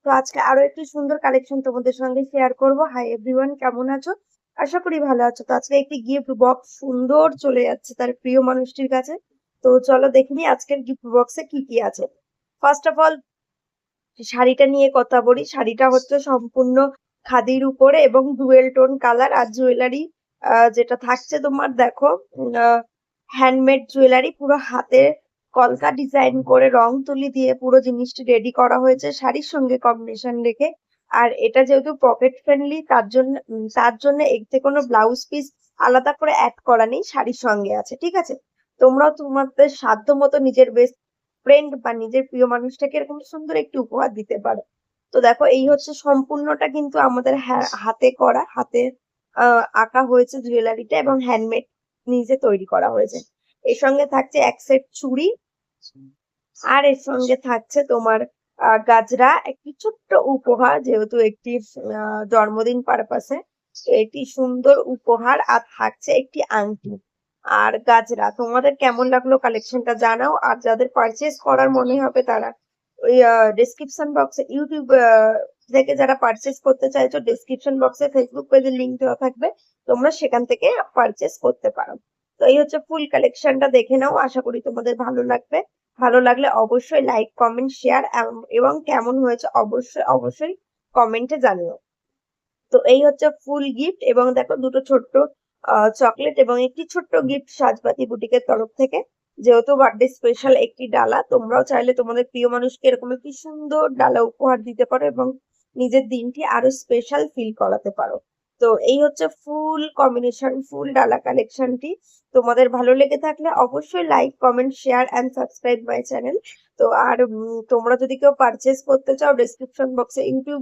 তো আজকে আরো একটি সুন্দর কালেকশন তোমাদের সঙ্গে শেয়ার করব। হাই এভরিওয়ান, কেমন আছো? আশা করি ভালো আছো। তো আজকে একটি গিফট বক্স সুন্দর চলে যাচ্ছে তার প্রিয় মানুষটির কাছে। তো চলো দেখে নিই আজকের গিফট বক্সে কি কি আছে। ফার্স্ট অফ অল, শাড়িটা নিয়ে কথা বলি। শাড়িটা হচ্ছে সম্পূর্ণ খাদির উপরে এবং ডুয়েল টোন কালার। আর জুয়েলারি যেটা থাকছে তোমার দেখো, হ্যান্ডমেড জুয়েলারি, পুরো হাতে কলকা ডিজাইন করে রং তুলি দিয়ে পুরো জিনিসটি রেডি করা হয়েছে শাড়ির সঙ্গে কম্বিনেশন রেখে। আর এটা যেহেতু পকেট ফ্রেন্ডলি, তার জন্য এতে কোনো ব্লাউজ পিস আলাদা করে অ্যাড করা নেই, শাড়ির সঙ্গে আছে। ঠিক আছে, তোমরাও তোমাদের সাধ্য মতো নিজের বেস্ট ফ্রেন্ড বা নিজের প্রিয় মানুষটাকে এরকম সুন্দর একটি উপহার দিতে পারো। তো দেখো, এই হচ্ছে সম্পূর্ণটা কিন্তু আমাদের হাতে করা, হাতে আঁকা হয়েছে জুয়েলারিটা এবং হ্যান্ডমেড নিজে তৈরি করা হয়েছে। এর সঙ্গে থাকছে এক সেট চুড়ি, আর এর সঙ্গে থাকছে তোমার গাজরা, একটি ছোট্ট উপহার, যেহেতু একটি জন্মদিন পারপাসে একটি সুন্দর উপহার। আর থাকছে একটি আংটি আর গাজরা। তোমাদের কেমন লাগলো কালেকশনটা জানাও। আর যাদের পারচেজ করার মনে হবে তারা ওই ডেসক্রিপশন বক্সে, ইউটিউব থেকে যারা পারচেজ করতে চাইছো, ডেসক্রিপশন বক্সে ফেসবুক পেজের লিংক দেওয়া থাকবে, তোমরা সেখান থেকে পারচেজ করতে পারো। তো এই হচ্ছে ফুল কালেকশনটা, দেখে নাও। আশা করি তোমাদের ভালো লাগবে। ভালো লাগলে অবশ্যই লাইক, কমেন্ট, শেয়ার এবং কেমন হয়েছে অবশ্যই অবশ্যই কমেন্টে জানিও। তো এই হচ্ছে ফুল গিফট, এবং দেখো দুটো ছোট্ট চকলেট এবং একটি ছোট্ট গিফট সাজবাতি বুটিকের তরফ থেকে। যেহেতু বার্থডে স্পেশাল একটি ডালা, তোমরাও চাইলে তোমাদের প্রিয় মানুষকে এরকম একটি সুন্দর ডালা উপহার দিতে পারো এবং নিজের দিনটি আরো স্পেশাল ফিল করাতে পারো। তো এই হচ্ছে ফুল কম্বিনেশন, ফুল ডালা কালেকশনটি। তোমাদের ভালো লেগে থাকলে অবশ্যই like, comment, share and subscribe my channel. তো আর তোমরা যদি কেউ পারচেস করতে চাও, ডেসক্রিপশন বক্সে ইউটিউব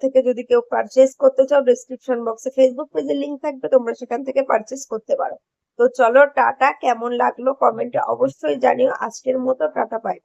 থেকে যদি কেউ পারচেস করতে চাও, ডেসক্রিপশন বক্সে ফেসবুক পেজের লিংক থাকবে, তোমরা সেখান থেকে পারচেস করতে পারো। তো চলো টাটা, কেমন লাগলো কমেন্টে অবশ্যই জানিও। আজকের মতো টাটা, বাই।